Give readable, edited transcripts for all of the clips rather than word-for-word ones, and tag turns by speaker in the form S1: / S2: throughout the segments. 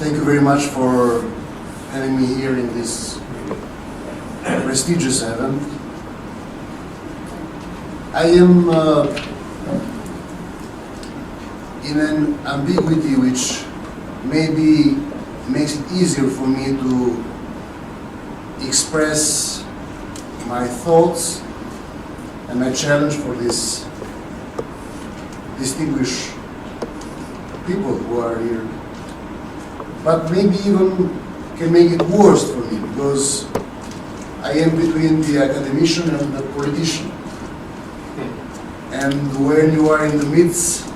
S1: Thank you very much for having me here in this prestigious event. I am in an ambiguity which maybe makes it easier for me to express my thoughts and my challenge for these distinguished people who are here. But maybe even can make it worse for me, because I am between the academician and the politician. And when you are in the midst,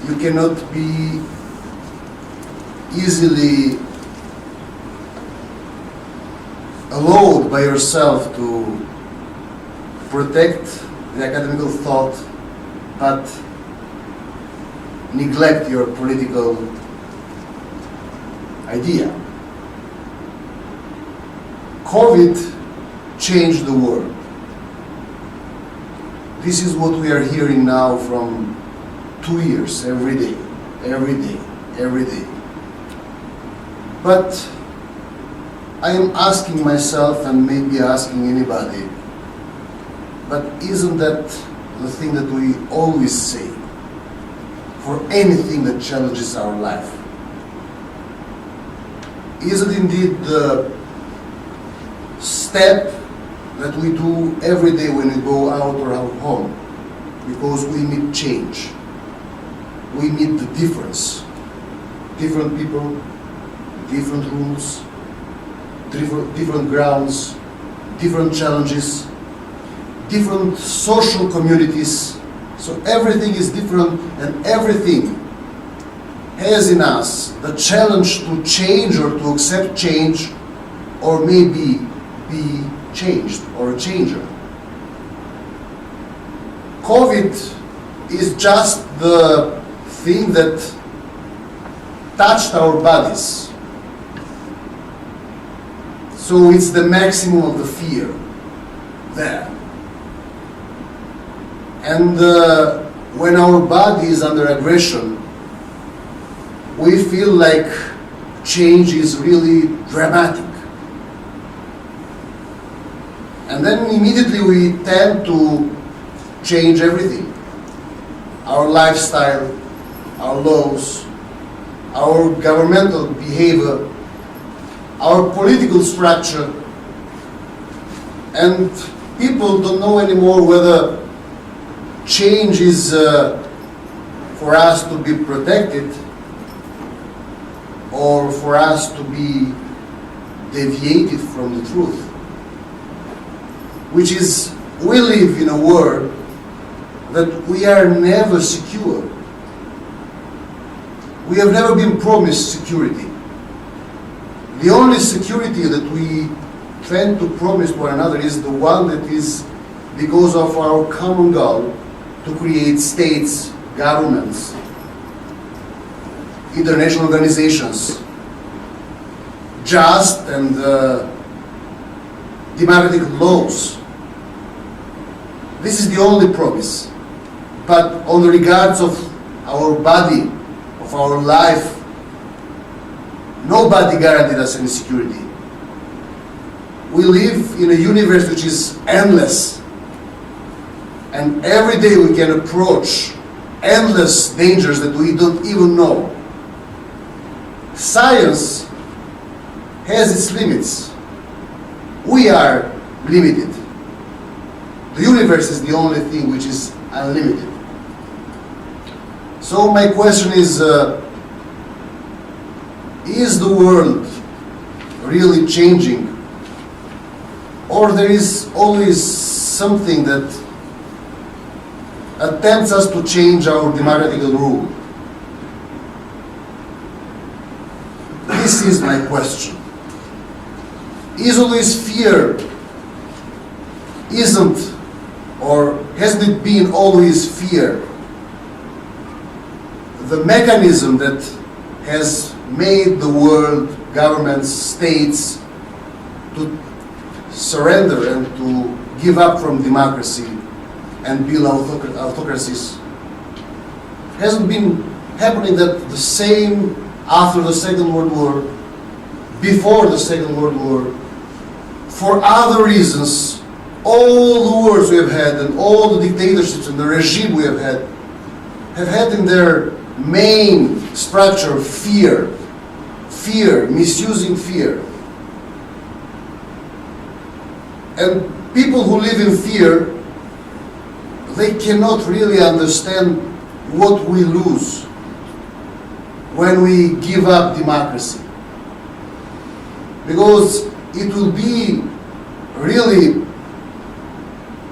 S1: you cannot be easily allowed by yourself to protect the academical thought, but neglect your political idea. COVID changed the world. This is what we are hearing now from 2 years, every day, every day, every day. But I am asking myself, and maybe asking anybody, but isn't that the thing that we always say for anything that challenges our life? Is it indeed the step that we do every day when we go out or out home? Because we need change. We need the difference. Different people, different rules, different grounds, different challenges, different social communities. So everything is different, and everything has in us the challenge to change or to accept change, or maybe be changed or a changer. COVID is just the thing that touched our bodies. So it's the maximum of the fear there. And when our body is under aggression, we feel like change is really dramatic. And then immediately we tend to change everything. Our lifestyle, our laws, our governmental behavior, our political structure. And people don't know anymore whether change is for us to be protected or for us to be deviated from the truth. Which is, we live in a world that we are never secure. We have never been promised security. The only security that we tend to promise one another is the one that is because of our common goal to create states, governments, international organizations, just and democratic laws. This is the only promise. But on the regards of our body, of our life, nobody guaranteed us any security. We live in a universe which is endless. And every day we can approach endless dangers that we don't even know. Science has its limits. We are limited. The universe is the only thing which is unlimited. So my question is the world really changing? Or there is always something that attempts us to change our democratic rule? This is my question. Is always fear, isn't, or hasn't it been always fear, the mechanism that has made the world, governments, states, to surrender and to give up from democracy and build autocracies? Hasn't been happening that the same after the Second World War, before the Second World War, for other reasons, all the wars we have had and all the dictatorships and the regime we have had in their main structure fear, misusing fear. And people who live in fear, they cannot really understand what we lose when we give up democracy. Because it will be really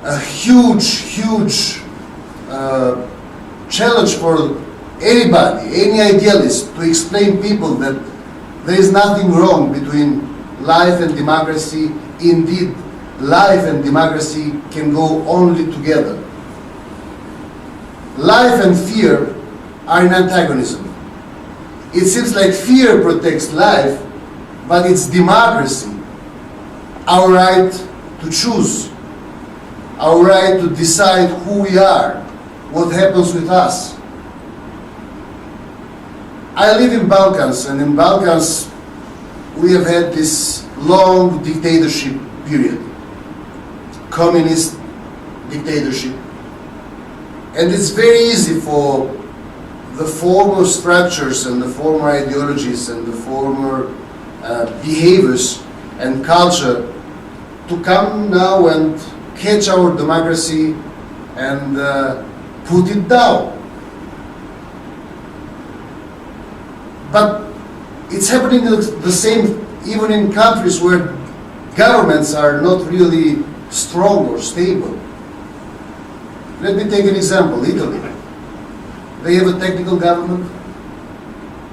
S1: a huge challenge for anybody, any idealist, to explain people that there is nothing wrong between life and democracy. Indeed, life and democracy can go only together. Life and fear are in antagonism. It seems like fear protects life, but it's democracy, our right to choose, our right to decide who we are, what happens with us. I live in Balkans, and in Balkans we have had this long dictatorship period, communist dictatorship. And it's very easy for the former structures and the former ideologies and the former behaviors and culture to come now and catch our democracy and put it down. But it's happening the same even in countries where governments are not really strong or stable. Let me take an example, Italy. They have a technical government.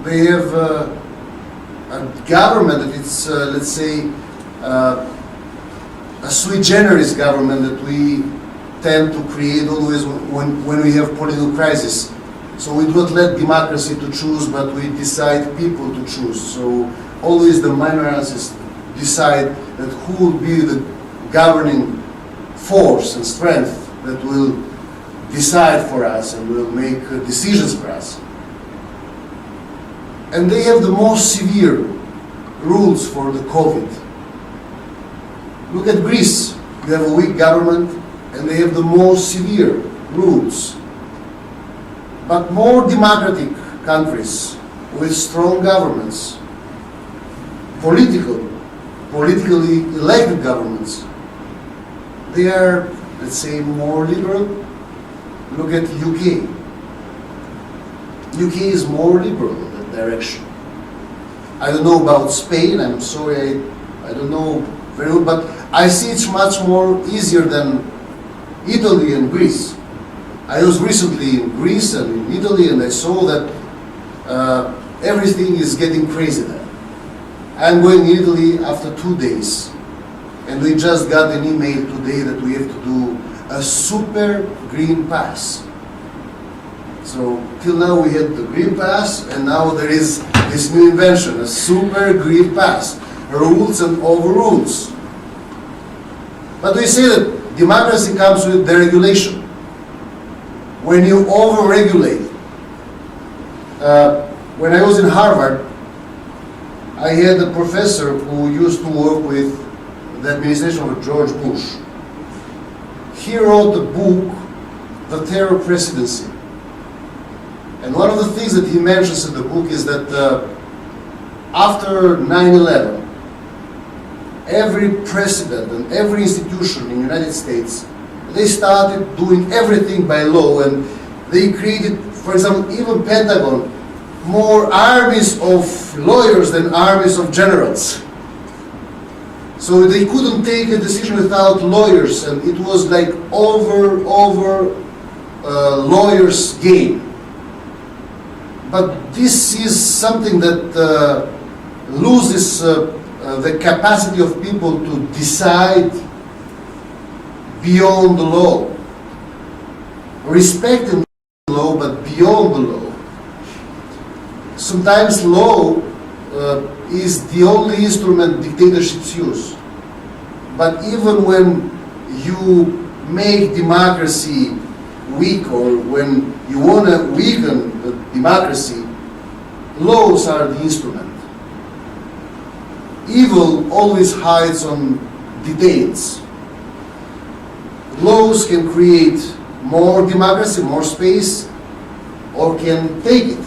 S1: They have a government that it's, let's say, a sui generis government that we tend to create always when we have political crisis. So we do not let democracy to choose, but we decide people to choose. So always the minorities decide that who will be the governing force and strength that will decide for us and will make decisions for us. And they have the most severe rules for the COVID. Look at Greece. You have a weak government and they have the most severe rules. But more democratic countries with strong governments, politically elected governments, they are, let's say, more liberal. Look at UK. UK is more liberal in that direction. I don't know about Spain, I'm sorry, I don't know very well, but I see it's much more easier than Italy and Greece. I was recently in Greece and in Italy and I saw that everything is getting crazy there. I'm going to Italy after 2 days and we just got an email today that we have to do a super green pass. So till now we had the green pass and now there is this new invention, a super green pass, rules and overrules. But we say that democracy comes with deregulation. When you over-regulate, when I was in Harvard, I had a professor who used to work with the administration of George Bush. He wrote the book, The Terror Presidency. And one of the things that he mentions in the book is that after 9/11, every president and every institution in the United States, they started doing everything by law, and they created, for example, even Pentagon, more armies of lawyers than armies of generals. So they couldn't take a decision without lawyers, and it was like lawyers' game. But this is something that loses the capacity of people to decide beyond the law, respecting the law, but beyond the law. Sometimes law is the only instrument dictatorships use. But even when you make democracy weak or when you want to weaken the democracy, Laws are the instrument. Evil always hides on details. Laws can create more democracy, more space, or can take it.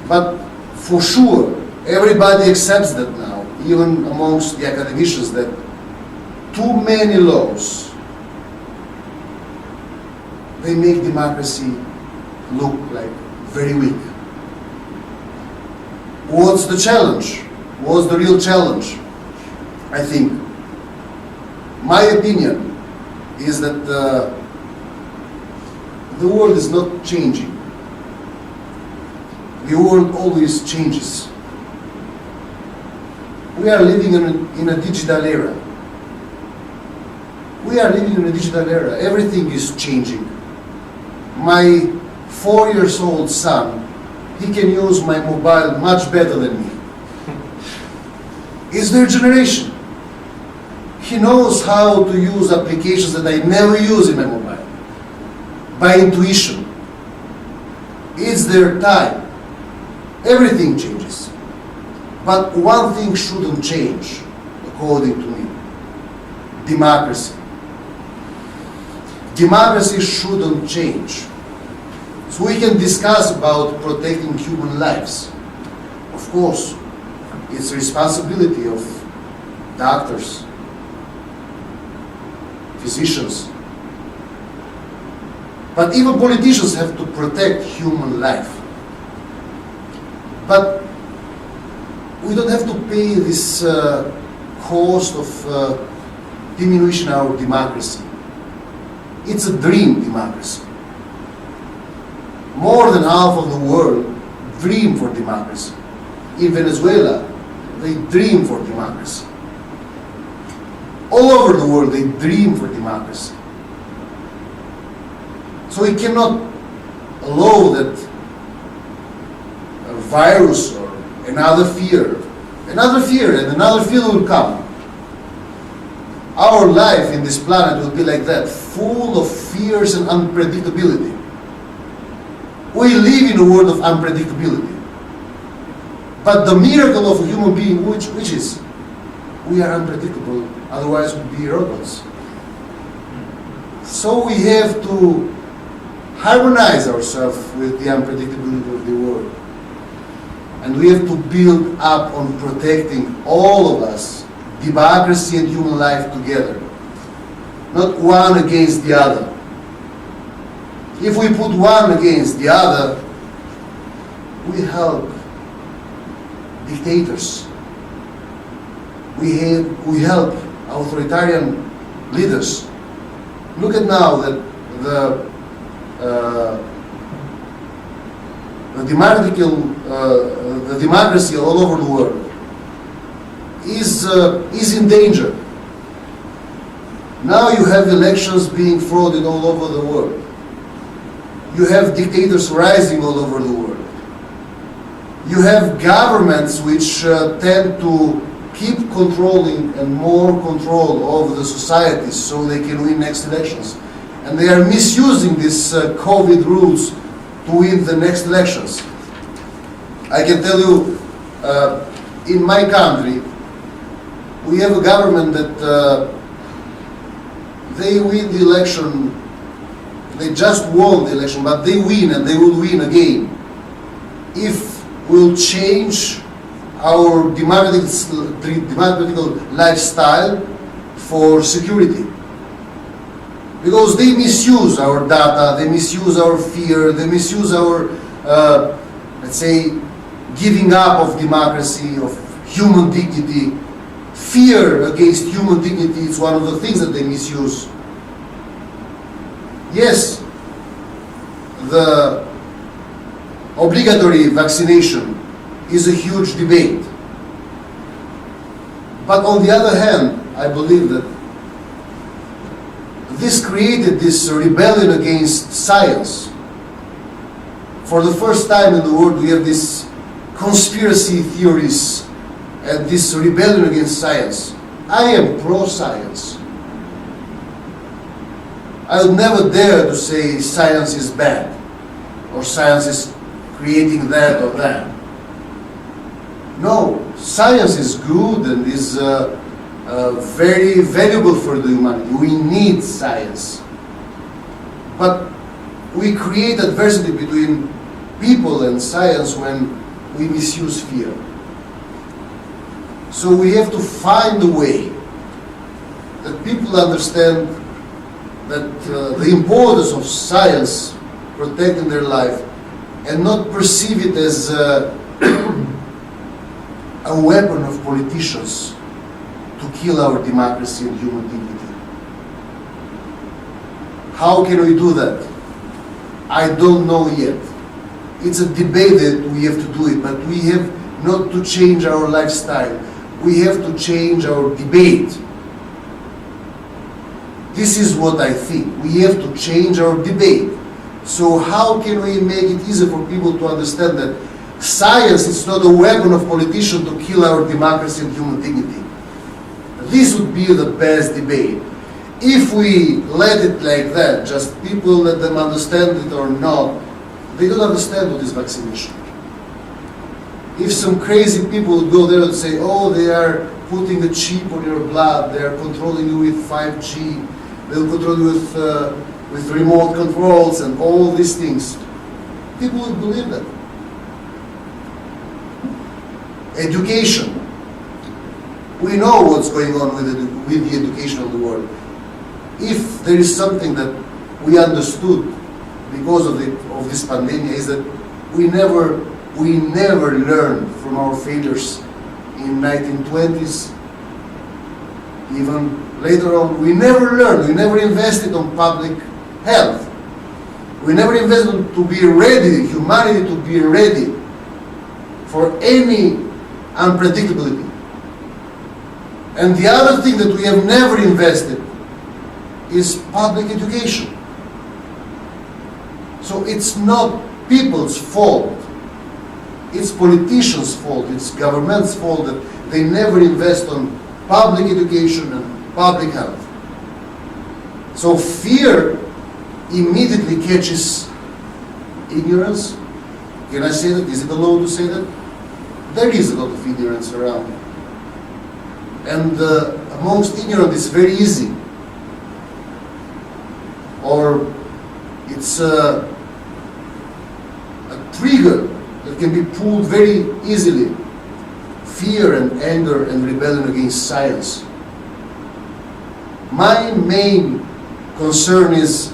S1: But for sure, everybody accepts that now, even amongst the academicians, that too many laws, they make democracy look like very weak. What's the challenge? What's the real challenge? I think, my opinion is that the world is not changing. The world always changes. We are living in a digital era. We are living in a digital era. Everything is changing. My 4-year-old son, he can use my mobile much better than me. It's their generation. He knows how to use applications that I never use in my mobile. By intuition. It's their time. Everything changes. But one thing shouldn't change, according to me. Democracy. Democracy shouldn't change. So we can discuss about protecting human lives. Of course, it's the responsibility of doctors, physicians. But even politicians have to protect human life. But we don't have to pay this cost of diminishing our democracy. It's a dream democracy. More than half of the world dream for democracy. In Venezuela, they dream for democracy. All over the world, they dream for democracy. So we cannot allow that a virus or another fear and another fear will come. Our life in this planet will be like that, full of fears and unpredictability. We live in a world of unpredictability. But the miracle of a human being, which is, we are unpredictable, otherwise we'd be robots. So we have to harmonize ourselves with the unpredictability of the world. And we have to build up on protecting all of us, democracy and human life together, not one against the other. If we put one against the other, we help dictators. We help authoritarian leaders. Look at now that the democracy all over the world is in danger. Now you have elections being frauded all over the world. You have dictators rising all over the world. You have governments which tend to keep controlling and more control over the societies so they can win next elections. And they are misusing these COVID rules to win the next elections. I can tell you, in my country, we have a government that they win the election, they just won the election, but they win and they will win again if we'll change our democratical lifestyle for security. Because they misuse our data, they misuse our fear, they misuse our, let's say, giving up of democracy, of human dignity. Fear against human dignity is one of the things that they misuse. Yes, the obligatory vaccination is a huge debate. But on the other hand, I believe that this created this rebellion against science. For the first time in the world, we have these conspiracy theories and this rebellion against science. I am pro-science. I would never dare to say science is bad or science is creating that or that. No, science is good and is very valuable for the humanity. We need science. But we create adversity between people and science when we misuse fear. So we have to find a way that people understand that the importance of science protecting their life and not perceive it as a weapon of politicians to kill our democracy and human dignity. How can we do that? I don't know yet. It's a debate that we have to do it, but we have not to change our lifestyle. We have to change our debate. This is what I think. We have to change our debate. So how can we make it easier for people to understand that science is not a weapon of politicians to kill our democracy and human dignity? This would be the best debate. If we let it like that, just people let them understand it or not, they don't understand what is vaccination. If some crazy people would go there and say, oh, they are putting a chip on your blood, they are controlling you with 5G, they'll control you with remote controls and all these things, people would believe that. Education. We know what's going on with the education of the world. If there is something that we understood because of this pandemic, is that we never learned from our failures in 1920s, even later on. We never learned. We never invested on public health. We never invested to be ready, humanity to be ready for any unpredictability. And the other thing that we have never invested is public education. So it's not people's fault. It's politicians' fault. It's government's fault that they never invest on public education and public health. So fear immediately catches ignorance. Can I say that? Is it allowed to say that? There is a lot of ignorance around. And amongst ignorant it's very easy. Or it's a trigger that can be pulled very easily. Fear and anger and rebellion against science. My main concern is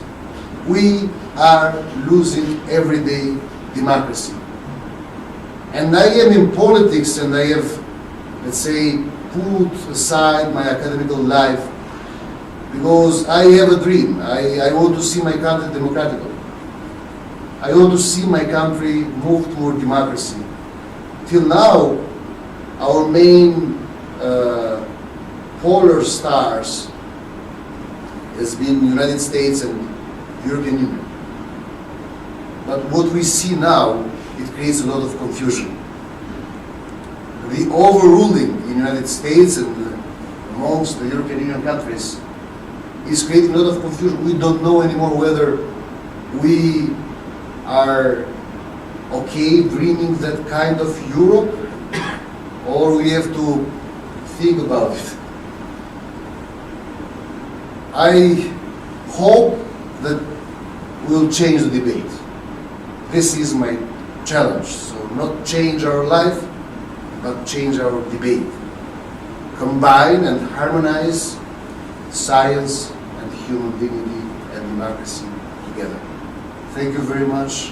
S1: we are losing everyday democracy. And I am in politics and I have, let's say, put aside my academical life because I have a dream. I want to see my country democratic. I want to see my country move toward democracy. Till now, our main polar stars has been United States and European Union. But what we see now, it creates a lot of confusion. The overruling in the United States and amongst the European Union countries is creating a lot of confusion. We don't know anymore whether we are okay dreaming that kind of Europe or we have to think about it. I hope that we'll change the debate. This is my challenge. So not change our life, but change our debate. Combine and harmonize science and human dignity and democracy together. Thank you very much.